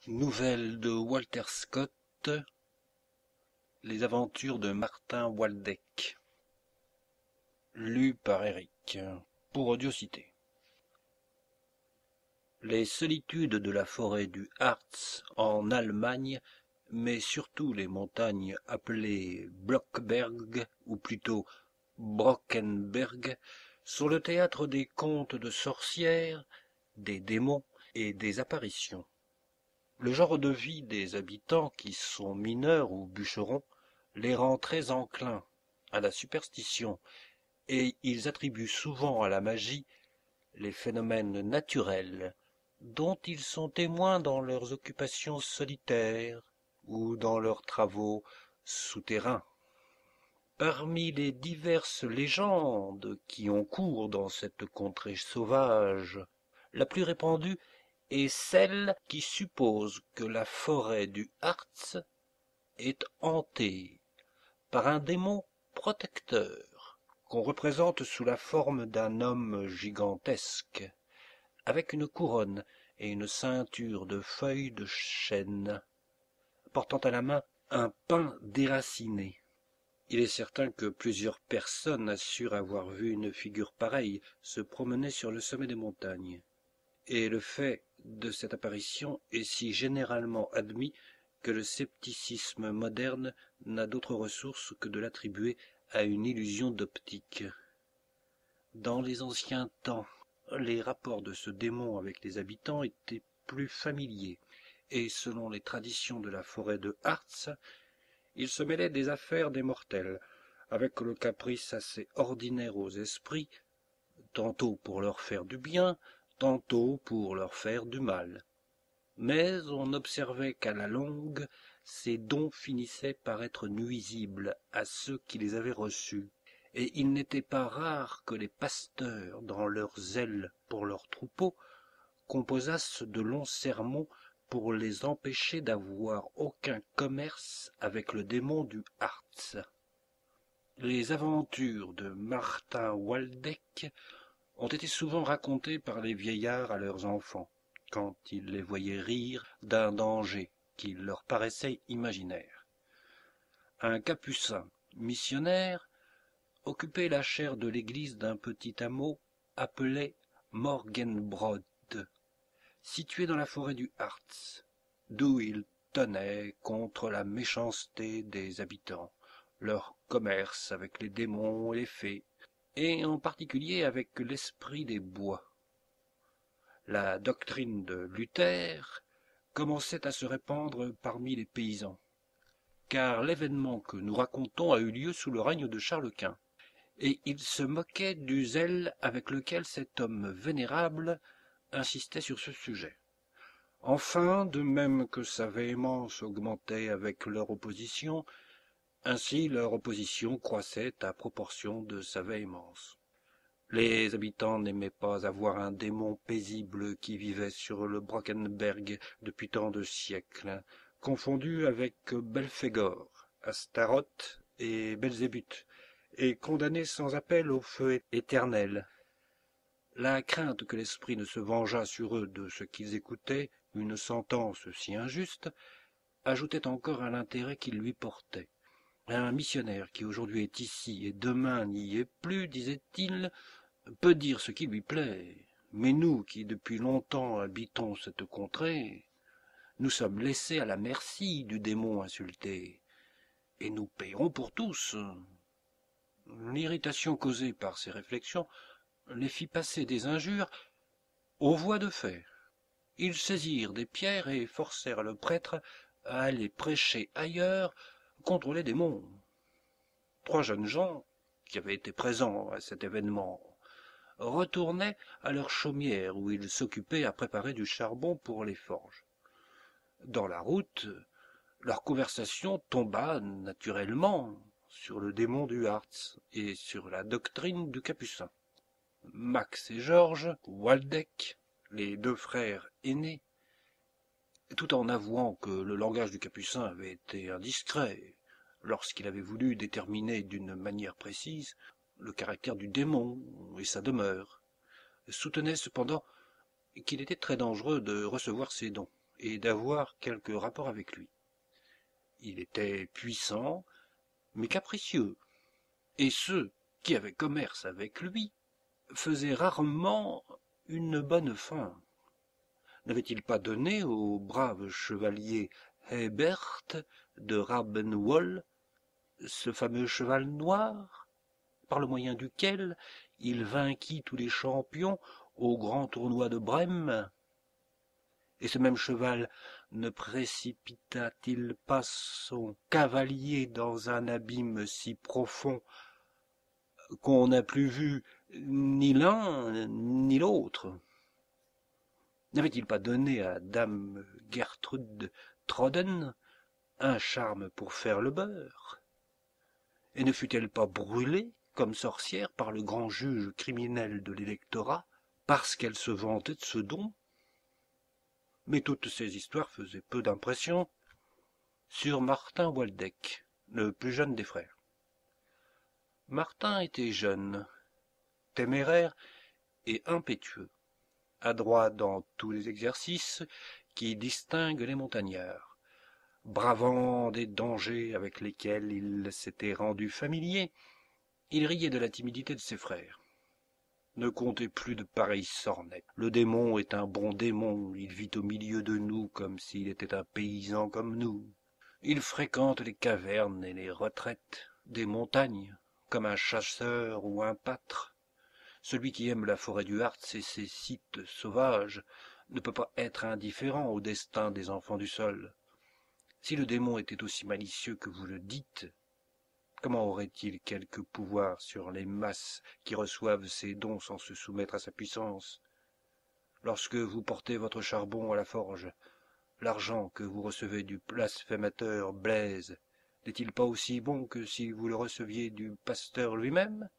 Nouvelle de Walter Scott, Les aventures de Martin Waldeck. Lu par Eric, pour Audiocité. Les solitudes de la forêt du Harz en Allemagne, mais surtout les montagnes appelées Blockberg, ou plutôt Brockenberg, sont le théâtre des contes de sorcières, des démons et des apparitions. Le genre de vie des habitants, qui sont mineurs ou bûcherons, les rend très enclins à la superstition, et ils attribuent souvent à la magie les phénomènes naturels dont ils sont témoins dans leurs occupations solitaires ou dans leurs travaux souterrains. Parmi les diverses légendes qui ont cours dans cette contrée sauvage, la plus répandue est celle qui suppose que la forêt du Harz est hantée par un démon protecteur qu'on représente sous la forme d'un homme gigantesque, avec une couronne et une ceinture de feuilles de chêne, portant à la main un pin déraciné. Il est certain que plusieurs personnes assurent avoir vu une figure pareille se promener sur le sommet des montagnes, et le fait de cette apparition est si généralement admis que le scepticisme moderne n'a d'autre ressource que de l'attribuer à une illusion d'optique. Dans les anciens temps, les rapports de ce démon avec les habitants étaient plus familiers, et selon les traditions de la forêt de Harz, il se mêlait des affaires des mortels, avec le caprice assez ordinaire aux esprits, tantôt pour leur faire du bien, tantôt pour leur faire du mal. Mais on observait qu'à la longue, ces dons finissaient par être nuisibles à ceux qui les avaient reçus, et il n'était pas rare que les pasteurs, dans leur zèle pour leurs troupeaux, composassent de longs sermons pour les empêcher d'avoir aucun commerce avec le démon du Harz. Les aventures de Martin Waldeck ont été souvent racontées par les vieillards à leurs enfants, quand ils les voyaient rire d'un danger qui leur paraissait imaginaire. Un capucin missionnaire occupait la chaire de l'église d'un petit hameau appelé Morgenbrod, situé dans la forêt du Harz, d'où il tenait contre la méchanceté des habitants, leur commerce avec les démons et les fées, et en particulier avec l'esprit des bois. La doctrine de Luther commençait à se répandre parmi les paysans, car l'événement que nous racontons a eu lieu sous le règne de Charles Quint, et il se moquait du zèle avec lequel cet homme vénérable insistait sur ce sujet. Enfin, de même que sa véhémence augmentait avec leur opposition, ainsi leur opposition croissait à proportion de sa véhémence. Les habitants n'aimaient pas avoir un démon paisible qui vivait sur le Brockenberg depuis tant de siècles, confondu avec Belphégor, Astaroth et Belzébuth, et condamné sans appel au feu éternel. La crainte que l'esprit ne se vengeât sur eux de ce qu'ils écoutaient, une sentence si injuste, ajoutait encore à l'intérêt qu'ils lui portaient. Un missionnaire qui aujourd'hui est ici et demain n'y est plus, disait-il, peut dire ce qui lui plaît, mais nous qui depuis longtemps habitons cette contrée, nous sommes laissés à la merci du démon insulté, et nous payerons pour tous. L'irritation causée par ces réflexions les fit passer des injures aux voies de fer. Ils saisirent des pierres et forcèrent le prêtre à aller prêcher ailleurs contre les démons. 3 jeunes gens, qui avaient été présents à cet événement, retournaient à leur chaumière où ils s'occupaient à préparer du charbon pour les forges. Dans la route, leur conversation tomba naturellement sur le démon du Harz et sur la doctrine du capucin. Max et Georges Waldeck, les 2 frères aînés, tout en avouant que le langage du capucin avait été indiscret lorsqu'il avait voulu déterminer d'une manière précise le caractère du démon et sa demeure, soutenaient cependant qu'il était très dangereux de recevoir ces dons, et d'avoir quelque rapport avec lui. Il était puissant, mais capricieux, et ceux qui avaient commerce avec lui faisaient rarement une bonne fin. N'avait-il pas donné au brave chevalier Hebert de Rabenwald ce fameux cheval noir, par le moyen duquel il vainquit tous les champions au grand tournoi de Brême? Et ce même cheval ne précipita-t-il pas son cavalier dans un abîme si profond qu'on n'a plus vu ni l'un ni l'autre? N'avait-il pas donné à dame Gertrude Trodden un charme pour faire le beurre? Et ne fut-elle pas brûlée comme sorcière par le grand juge criminel de l'électorat parce qu'elle se vantait de ce don? Mais toutes ces histoires faisaient peu d'impression sur Martin Waldeck, le plus jeune des frères. Martin était jeune, téméraire et impétueux, adroit dans tous les exercices qui distinguent les montagnards, bravant des dangers avec lesquels il s'était rendu familier. Il riait de la timidité de ses frères. Ne comptez plus de pareilles sornettes. Le démon est un bon démon, il vit au milieu de nous comme s'il était un paysan comme nous. Il fréquente les cavernes et les retraites des montagnes, comme un chasseur ou un pâtre. Celui qui aime la forêt du Hartz et ses sites sauvages ne peut pas être indifférent au destin des enfants du sol. Si le démon était aussi malicieux que vous le dites, comment aurait-il quelque pouvoir sur les masses qui reçoivent ses dons sans se soumettre à sa puissance? Lorsque vous portez votre charbon à la forge, l'argent que vous recevez du blasphémateur Blaise n'est-il pas aussi bon que si vous le receviez du pasteur lui-même?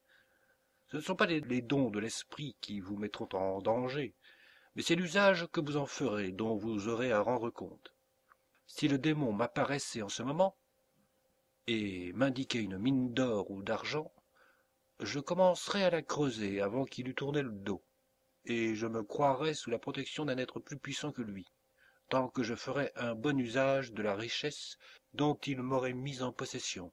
Ce ne sont pas les dons de l'esprit qui vous mettront en danger, mais c'est l'usage que vous en ferez dont vous aurez à rendre compte. Si le démon m'apparaissait en ce moment, et m'indiquait une mine d'or ou d'argent, je commencerais à la creuser avant qu'il eût tourné le dos, et je me croirais sous la protection d'un être plus puissant que lui, tant que je ferais un bon usage de la richesse dont il m'aurait mis en possession.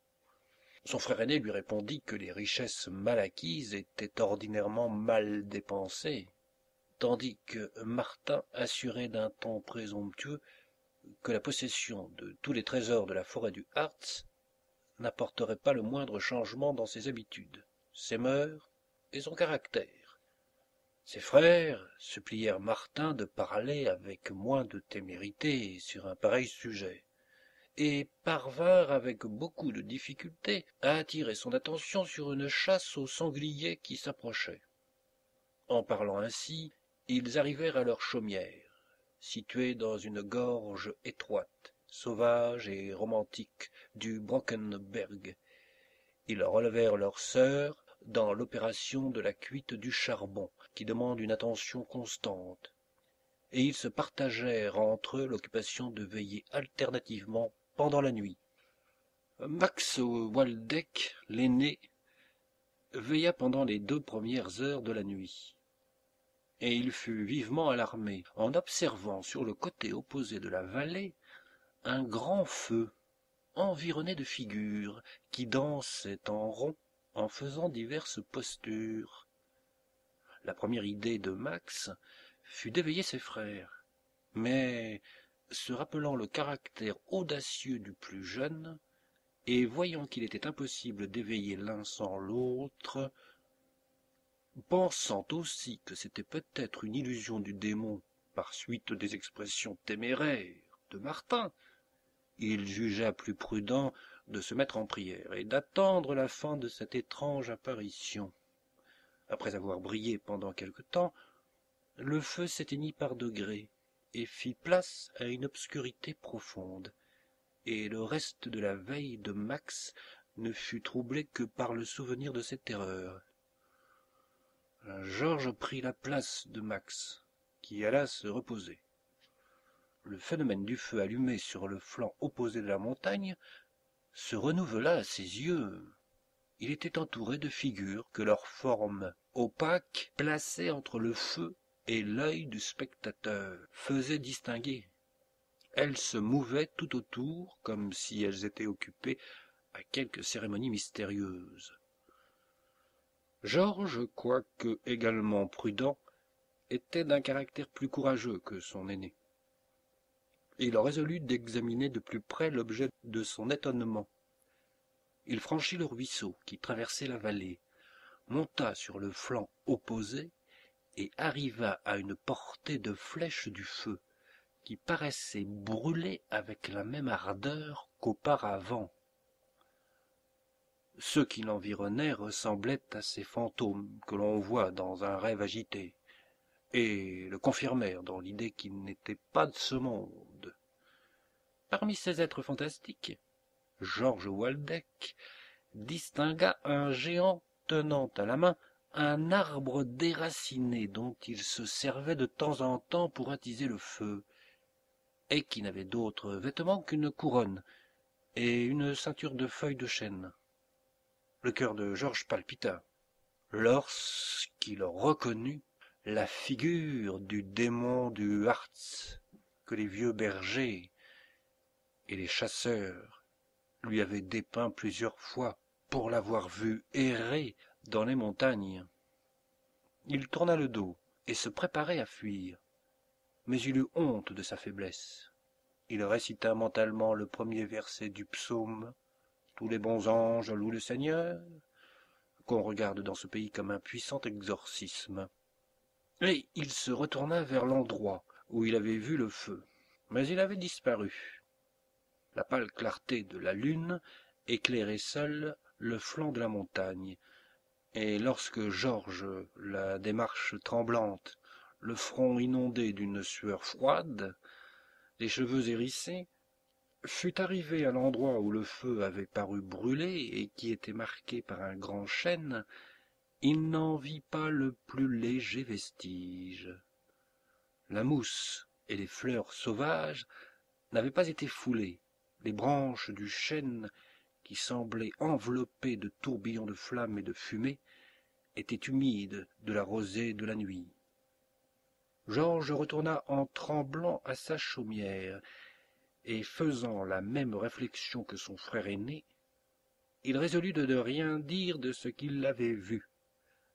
Son frère aîné lui répondit que les richesses mal acquises étaient ordinairement mal dépensées, tandis que Martin assurait d'un ton présomptueux que la possession de tous les trésors de la forêt du Hartz n'apporterait pas le moindre changement dans ses habitudes, ses mœurs et son caractère. Ses frères supplièrent Martin de parler avec moins de témérité sur un pareil sujet, et parvinrent avec beaucoup de difficulté à attirer son attention sur une chasse aux sangliers qui s'approchait. En parlant ainsi, ils arrivèrent à leur chaumière, située dans une gorge étroite, sauvage et romantique du Brockenberg. Ils relevèrent leur sœur dans l'opération de la cuite du charbon, qui demande une attention constante, et ils se partagèrent entre eux l'occupation de veiller alternativement pendant la nuit. Max Waldeck, l'aîné, veilla pendant les 2 premières heures de la nuit, et il fut vivement alarmé en observant sur le côté opposé de la vallée un grand feu, environné de figures qui dansaient en rond en faisant diverses postures. La première idée de Max fut d'éveiller ses frères, mais, se rappelant le caractère audacieux du plus jeune, et voyant qu'il était impossible d'éveiller l'un sans l'autre, pensant aussi que c'était peut-être une illusion du démon par suite des expressions téméraires de Martin, il jugea plus prudent de se mettre en prière et d'attendre la fin de cette étrange apparition. Après avoir brillé pendant quelque temps, le feu s'éteignit par degrés et fit place à une obscurité profonde, et le reste de la veille de Max ne fut troublé que par le souvenir de ses terreurs. Georges prit la place de Max, qui alla se reposer. Le phénomène du feu allumé sur le flanc opposé de la montagne se renouvela à ses yeux. Il était entouré de figures que leur forme opaque, placée entre le feu et l'œil du spectateur, faisait distinguer. elles se mouvaient tout autour comme si elles étaient occupées à quelque cérémonie mystérieuse. Georges, quoique également prudent, était d'un caractère plus courageux que son aîné. Il résolut d'examiner de plus près l'objet de son étonnement. Il franchit le ruisseau qui traversait la vallée, monta sur le flanc opposé et arriva à une portée de flèche du feu, qui paraissait brûler avec la même ardeur qu'auparavant. Ceux qui l'environnaient ressemblaient à ces fantômes que l'on voit dans un rêve agité, et le confirmèrent dans l'idée qu'il n'était pas de ce monde. Parmi ces êtres fantastiques, Georges Waldeck distingua un géant tenant à la main un arbre déraciné dont il se servait de temps en temps pour attiser le feu, et qui n'avait d'autre vêtement qu'une couronne et une ceinture de feuilles de chêne. Le cœur de Georges palpita lorsqu'il reconnut la figure du démon du Hartz que les vieux bergers et les chasseurs lui avaient dépeint plusieurs fois pour l'avoir vu errer dans les montagnes. Il tourna le dos et se préparait à fuir, mais il eut honte de sa faiblesse. Il récita mentalement le premier verset du psaume « Tous les bons anges louent le Seigneur », qu'on regarde dans ce pays comme un puissant exorcisme. Et il se retourna vers l'endroit où il avait vu le feu, mais il avait disparu. La pâle clarté de la lune éclairait seule le flanc de la montagne, et lorsque Georges, la démarche tremblante, le front inondé d'une sueur froide, les cheveux hérissés, fut arrivé à l'endroit où le feu avait paru brûler et qui était marqué par un grand chêne, il n'en vit pas le plus léger vestige. La mousse et les fleurs sauvages n'avaient pas été foulées, les branches du chêne, qui semblaient enveloppées de tourbillons de flammes et de fumée, étaient humides de la rosée de la nuit. Georges retourna en tremblant à sa chaumière, et faisant la même réflexion que son frère aîné, il résolut de ne rien dire de ce qu'il avait vu,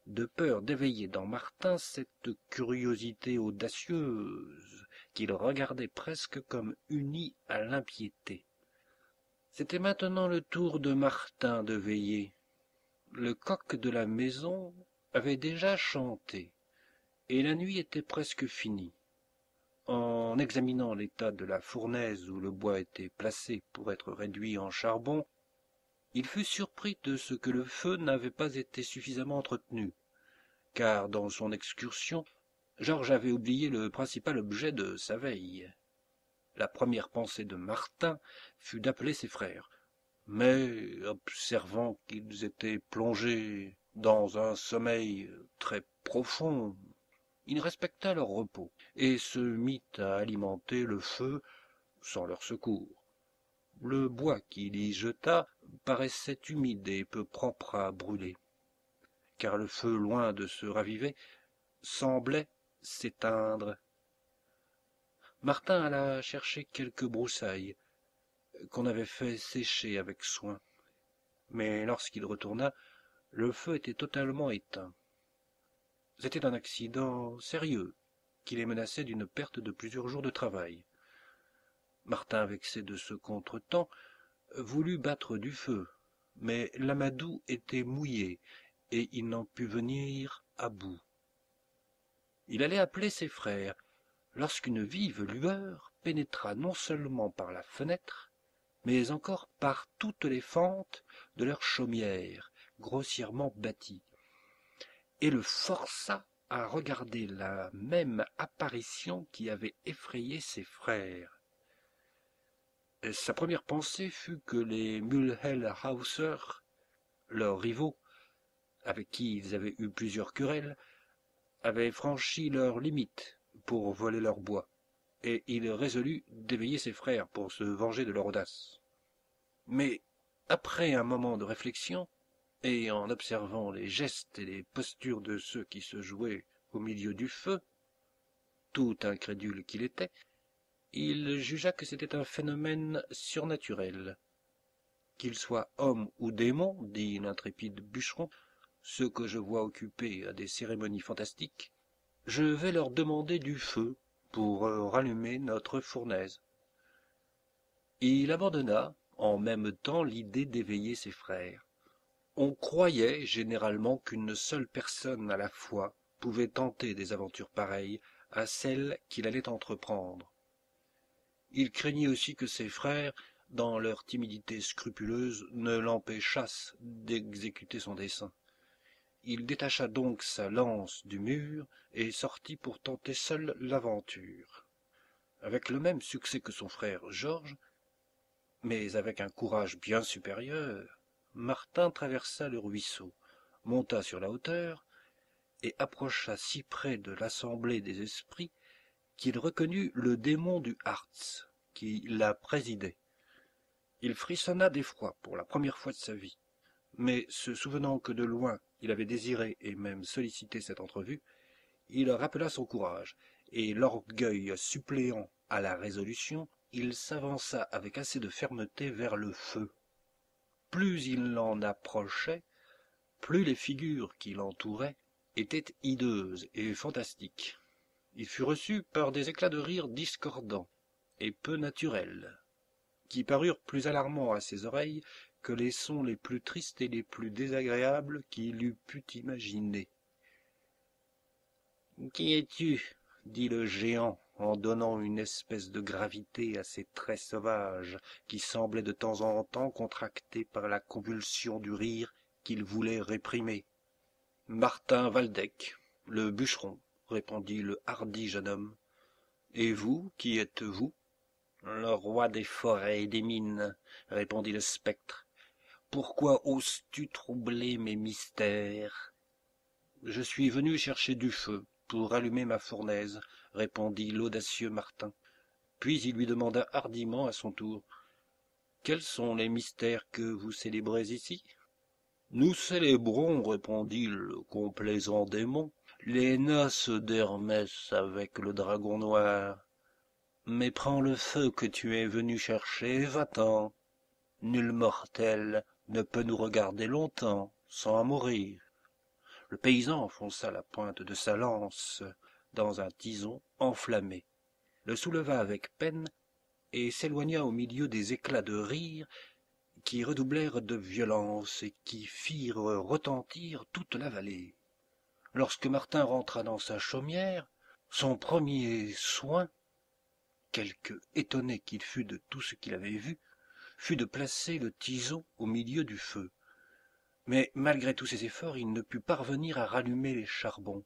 de peur d'éveiller dans Martin cette curiosité audacieuse qu'il regardait presque comme unie à l'impiété. C'était maintenant le tour de Martin de veiller. Le coq de la maison avait déjà chanté, et la nuit était presque finie. En examinant l'état de la fournaise où le bois était placé pour être réduit en charbon, il fut surpris de ce que le feu n'avait pas été suffisamment entretenu, car dans son excursion, Georges avait oublié le principal objet de sa veille. La première pensée de Martin fut d'appeler ses frères, mais observant qu'ils étaient plongés dans un sommeil très profond, il respecta leur repos et se mit à alimenter le feu sans leur secours. Le bois qu'il y jeta paraissait humide et peu propre à brûler, car le feu, loin de se raviver, semblait s'éteindre. Martin alla chercher quelques broussailles qu'on avait fait sécher avec soin, mais lorsqu'il retourna, le feu était totalement éteint. C'était un accident sérieux qui les menaçait d'une perte de plusieurs jours de travail. Martin, vexé de ce contretemps, voulut battre du feu, mais l'amadou était mouillé et il n'en put venir à bout. Il allait appeler ses frères, lorsqu'une vive lueur pénétra non seulement par la fenêtre, mais encore par toutes les fentes de leur chaumière, grossièrement bâtie, et le força à regarder la même apparition qui avait effrayé ses frères. Sa première pensée fut que les Mühlhauser, leurs rivaux, avec qui ils avaient eu plusieurs querelles, avaient franchi leurs limites pour voler leur bois, et il résolut d'éveiller ses frères pour se venger de leur audace. Mais, après un moment de réflexion, et en observant les gestes et les postures de ceux qui se jouaient au milieu du feu, tout incrédule qu'il était, il jugea que c'était un phénomène surnaturel. Qu'il soit homme ou démon, dit l'intrépide bûcheron, ceux que je vois occupés à des cérémonies fantastiques, je vais leur demander du feu pour rallumer notre fournaise. Il abandonna en même temps l'idée d'éveiller ses frères. On croyait généralement qu'une seule personne à la fois pouvait tenter des aventures pareilles à celles qu'il allait entreprendre. Il craignit aussi que ses frères, dans leur timidité scrupuleuse, ne l'empêchassent d'exécuter son dessein. Il détacha donc sa lance du mur et sortit pour tenter seul l'aventure. Avec le même succès que son frère Georges, mais avec un courage bien supérieur, Martin traversa le ruisseau, monta sur la hauteur et approcha si près de l'assemblée des esprits qu'il reconnut le démon du Hartz qui la présidait. Il frissonna d'effroi pour la première fois de sa vie, mais se souvenant que de loin il avait désiré et même sollicité cette entrevue, il rappela son courage, et l'orgueil suppléant à la résolution, il s'avança avec assez de fermeté vers le feu. Plus il l'en approchait, plus les figures qui l'entouraient étaient hideuses et fantastiques. Il fut reçu par des éclats de rire discordants et peu naturels, qui parurent plus alarmants à ses oreilles que les sons les plus tristes et les plus désagréables qu'il eût pu imaginer. « Qui es-tu » dit le géant, en donnant une espèce de gravité à ses traits sauvages, qui semblaient de temps en temps contractés par la convulsion du rire qu'il voulait réprimer. « Martin Waldeck, le bûcheron, » répondit le hardi jeune homme. « Et vous, qui êtes-vous » ? « Le roi des forêts et des mines, » répondit le spectre. « Pourquoi oses-tu troubler mes mystères ?»« Je suis venu chercher du feu pour allumer ma fournaise, » répondit l'audacieux Martin. Puis il lui demanda hardiment à son tour. « Quels sont les mystères que vous célébrez ici ?»« Nous célébrons, » répondit le complaisant démon, « les noces d'Hermès avec le dragon noir. » Mais prends le feu que tu es venu chercher et va-t'en. Nul mortel ne peut nous regarder longtemps sans en mourir. Le paysan enfonça la pointe de sa lance dans un tison enflammé, le souleva avec peine et s'éloigna au milieu des éclats de rire qui redoublèrent de violence et qui firent retentir toute la vallée. Lorsque Martin rentra dans sa chaumière, son premier soin, quelque étonné qu'il fût de tout ce qu'il avait vu, fut de placer le tison au milieu du feu. Mais malgré tous ses efforts, il ne put parvenir à rallumer les charbons,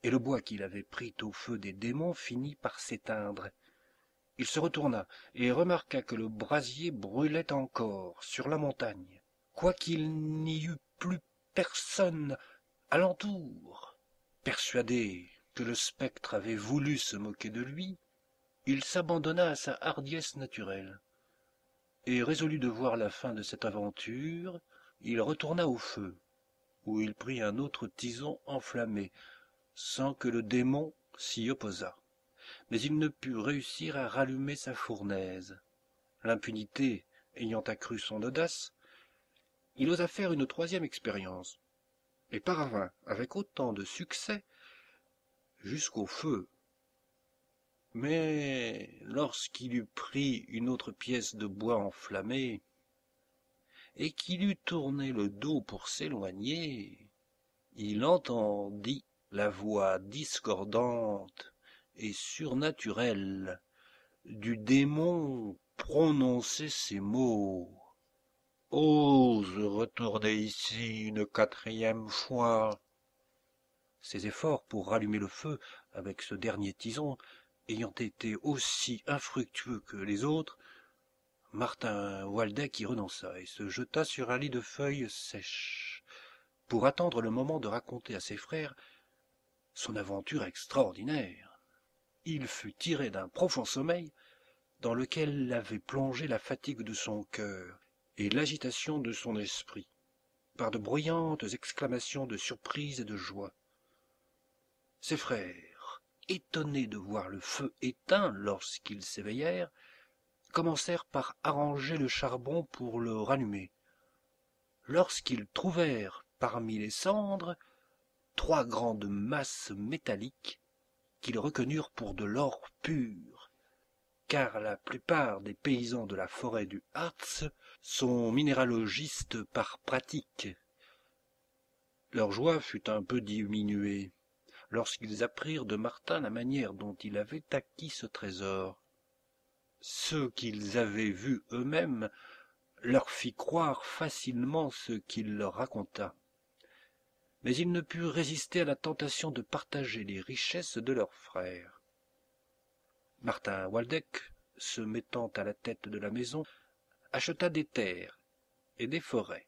et le bois qu'il avait pris au feu des démons finit par s'éteindre. Il se retourna et remarqua que le brasier brûlait encore sur la montagne, quoiqu'il n'y eût plus personne alentour. Persuadé que le spectre avait voulu se moquer de lui, il s'abandonna à sa hardiesse naturelle, et résolu de voir la fin de cette aventure, il retourna au feu, où il prit un autre tison enflammé, sans que le démon s'y opposât. Mais il ne put réussir à rallumer sa fournaise. L'impunité ayant accru son audace, il osa faire une troisième expérience, et parvint avec autant de succès jusqu'au feu. Mais lorsqu'il eut pris une autre pièce de bois enflammé, et qu'il eut tourné le dos pour s'éloigner, il entendit la voix discordante et surnaturelle du démon prononcer ces mots. « Ose retourner ici une quatrième fois !» Ses efforts pour rallumer le feu avec ce dernier tison ayant été aussi infructueux que les autres, Martin Waldeck y renonça et se jeta sur un lit de feuilles sèches, pour attendre le moment de raconter à ses frères son aventure extraordinaire. Il fut tiré d'un profond sommeil dans lequel l'avait plongé la fatigue de son cœur et l'agitation de son esprit, par de bruyantes exclamations de surprise et de joie. Ses frères, étonnés de voir le feu éteint lorsqu'ils s'éveillèrent, commencèrent par arranger le charbon pour le rallumer. Lorsqu'ils trouvèrent parmi les cendres 3 grandes masses métalliques qu'ils reconnurent pour de l'or pur, car la plupart des paysans de la forêt du Harz sont minéralogistes par pratique. Leur joie fut un peu diminuée lorsqu'ils apprirent de Martin la manière dont il avait acquis ce trésor. Ceux qu'ils avaient vus eux-mêmes leur fit croire facilement ce qu'il leur raconta. Mais ils ne purent résister à la tentation de partager les richesses de leur frère. Martin Waldeck, se mettant à la tête de la maison, acheta des terres et des forêts,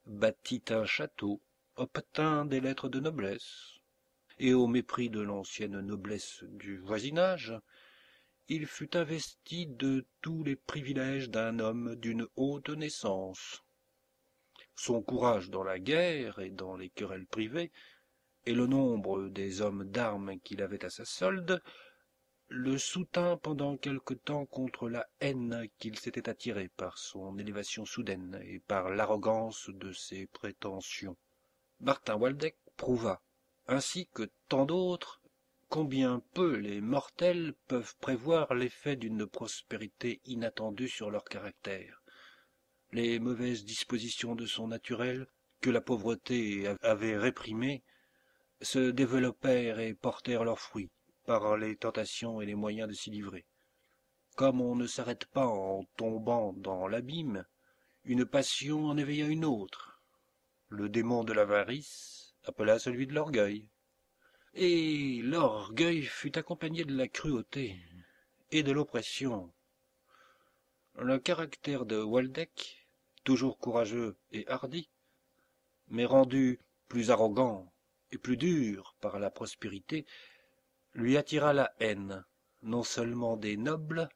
bâtit un château, obtint des lettres de noblesse, et au mépris de l'ancienne noblesse du voisinage, il fut investi de tous les privilèges d'un homme d'une haute naissance. Son courage dans la guerre et dans les querelles privées, et le nombre des hommes d'armes qu'il avait à sa solde, le soutint pendant quelque temps contre la haine qu'il s'était attirée par son élévation soudaine et par l'arrogance de ses prétentions. Martin Waldeck prouva, ainsi que tant d'autres, combien peu les mortels peuvent prévoir l'effet d'une prospérité inattendue sur leur caractère. Les mauvaises dispositions de son naturel, que la pauvreté avait réprimées, se développèrent et portèrent leurs fruits par les tentations et les moyens de s'y livrer. Comme on ne s'arrête pas en tombant dans l'abîme, une passion en éveilla une autre. Le démon de l'avarice appela celui de l'orgueil. Et l'orgueil fut accompagné de la cruauté et de l'oppression. Le caractère de Waldeck, toujours courageux et hardi, mais rendu plus arrogant et plus dur par la prospérité, lui attira la haine, non seulement des nobles,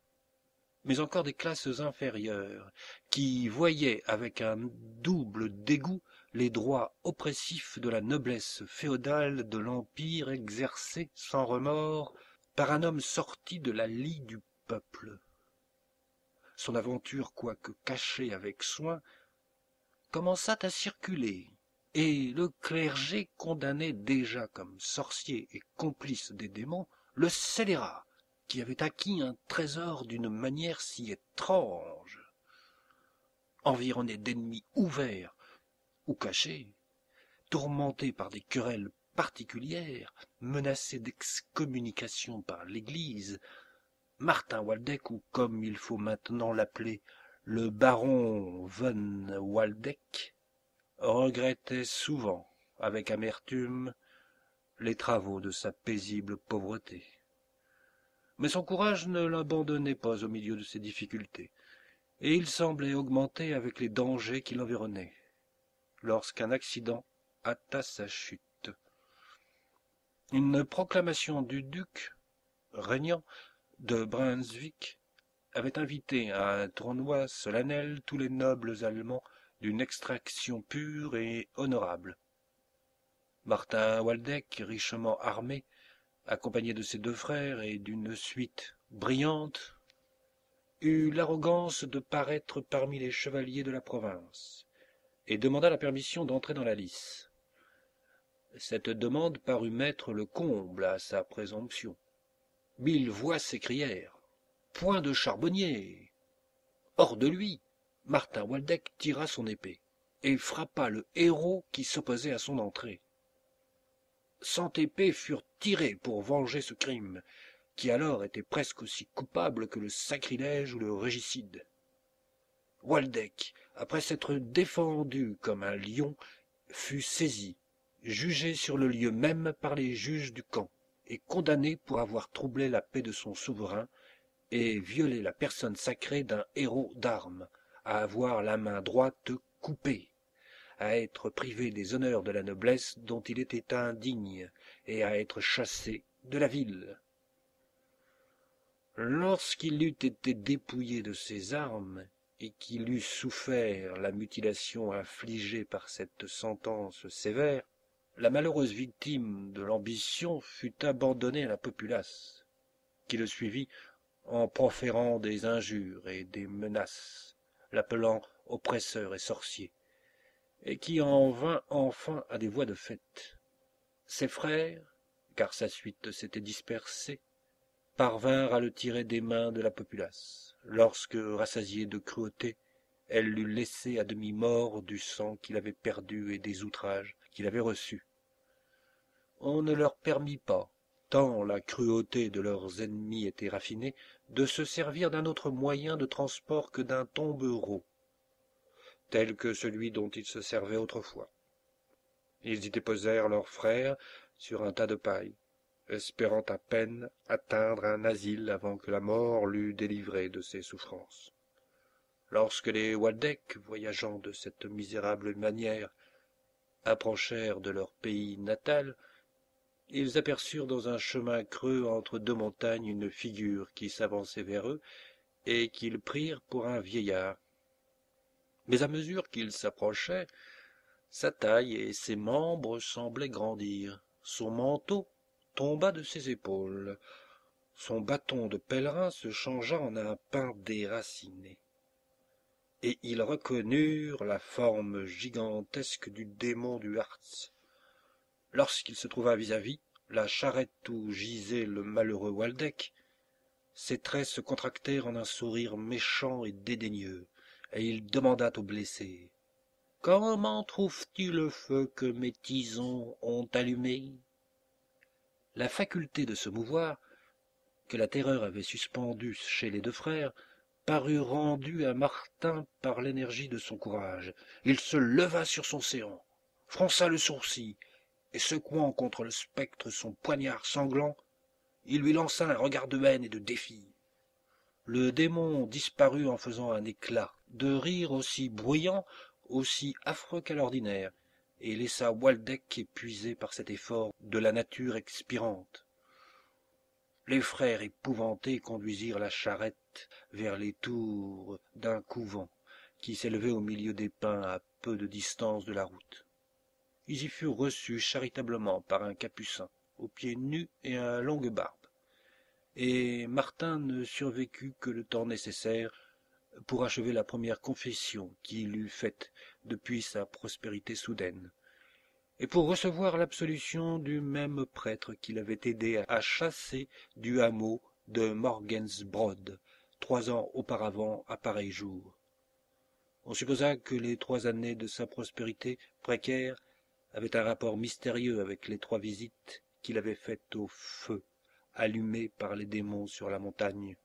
mais encore des classes inférieures, qui voyaient avec un double dégoût les droits oppressifs de la noblesse féodale de l'Empire exercés sans remords par un homme sorti de la lie du peuple. Son aventure, quoique cachée avec soin, commença à circuler, et le clergé, condamné déjà comme sorcier et complice des démons, le scélérat, qui avait acquis un trésor d'une manière si étrange. Environné d'ennemis ouverts ou cachés, tourmenté par des querelles particulières, menacé d'excommunication par l'Église, Martin Waldeck, ou comme il faut maintenant l'appeler, le baron von Waldeck, regrettait souvent, avec amertume, les travaux de sa paisible pauvreté. Mais son courage ne l'abandonnait pas au milieu de ses difficultés, et il semblait augmenter avec les dangers qui l'environnaient, lorsqu'un accident hâta sa chute. Une proclamation du duc, régnant, de Brunswick, avait invité à un tournoi solennel tous les nobles allemands d'une extraction pure et honorable. Martin Waldeck, richement armé, accompagné de ses 2 frères et d'une suite brillante, eut l'arrogance de paraître parmi les chevaliers de la province, et demanda la permission d'entrer dans la lice. Cette demande parut mettre le comble à sa présomption. 1000 voix s'écrièrent « Point de charbonnier !» Hors de lui, Martin Waldeck tira son épée et frappa le héros qui s'opposait à son entrée. 100 épées furent tirées pour venger ce crime, qui alors était presque aussi coupable que le sacrilège ou le régicide. Waldeck, après s'être défendu comme un lion, fut saisi, jugé sur le lieu même par les juges du camp, et condamné pour avoir troublé la paix de son souverain et violé la personne sacrée d'un héros d'armes, à avoir la main droite coupée, à être privé des honneurs de la noblesse dont il était indigne, et à être chassé de la ville. Lorsqu'il eut été dépouillé de ses armes, et qu'il eut souffert la mutilation infligée par cette sentence sévère, la malheureuse victime de l'ambition fut abandonnée à la populace, qui le suivit en proférant des injures et des menaces, l'appelant oppresseur et sorcier, et qui en vint enfin à des voies de fait. Ses frères, car sa suite s'était dispersée, parvinrent à le tirer des mains de la populace, lorsque, rassasiée de cruauté, elle l'eut laissé à demi mort du sang qu'il avait perdu et des outrages qu'il avait reçus. On ne leur permit pas, tant la cruauté de leurs ennemis était raffinée, de se servir d'un autre moyen de transport que d'un tombereau, tel que celui dont ils se servaient autrefois. Ils y déposèrent leurs frères sur un tas de paille, espérant à peine atteindre un asile avant que la mort l'eût délivré de ses souffrances. Lorsque les Waldeck, voyageant de cette misérable manière, approchèrent de leur pays natal, ils aperçurent dans un chemin creux entre deux montagnes une figure qui s'avançait vers eux et qu'ils prirent pour un vieillard. Mais à mesure qu'il s'approchait, sa taille et ses membres semblaient grandir, son manteau tomba de ses épaules, son bâton de pèlerin se changea en un pin déraciné, et ils reconnurent la forme gigantesque du démon du Hartz. Lorsqu'il se trouva vis-à-vis la charrette où gisait le malheureux Waldeck, ses traits se contractèrent en un sourire méchant et dédaigneux, et il demanda au blessé: « Comment trouves-tu le feu que mes tisons ont allumé ?» La faculté de se mouvoir, que la terreur avait suspendue chez les deux frères, parut rendue à Martin par l'énergie de son courage. Il se leva sur son séant, fronça le sourcil, et secouant contre le spectre son poignard sanglant, il lui lança un regard de haine et de défi. Le démon disparut en faisant un éclat de rire aussi bruyant, aussi affreux qu'à l'ordinaire, et laissa Waldeck épuisé par cet effort de la nature expirante. Les frères épouvantés conduisirent la charrette vers les tours d'un couvent qui s'élevait au milieu des pins à peu de distance de la route. Ils y furent reçus charitablement par un capucin, aux pieds nus et à longue barbe, et Martin ne survécut que le temps nécessaire pour achever la première confession qu'il eût faite depuis sa prospérité soudaine, et pour recevoir l'absolution du même prêtre qui l'avait aidé à chasser du hameau de Morgensbrod 3 ans auparavant à pareil jour. On supposa que les 3 années de sa prospérité précaire avait un rapport mystérieux avec les 3 visites qu'il avait faites au feu allumé par les démons sur la montagne.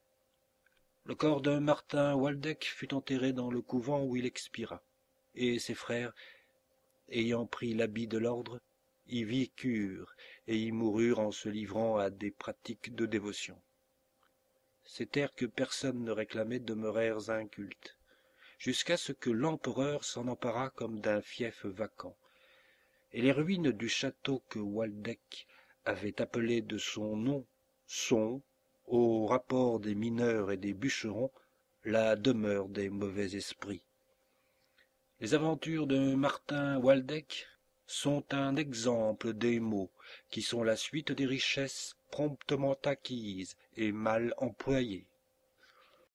Le corps de Martin Waldeck fut enterré dans le couvent où il expira, et ses frères, ayant pris l'habit de l'ordre, y vécurent et y moururent en se livrant à des pratiques de dévotion. Ces terres que personne ne réclamait demeurèrent incultes, jusqu'à ce que l'empereur s'en emparât comme d'un fief vacant, et les ruines du château que Waldeck avait appelé de son nom sont, au rapport des mineurs et des bûcherons, la demeure des mauvais esprits. Les aventures de Martin Waldeck sont un exemple des maux qui sont la suite des richesses promptement acquises et mal employées.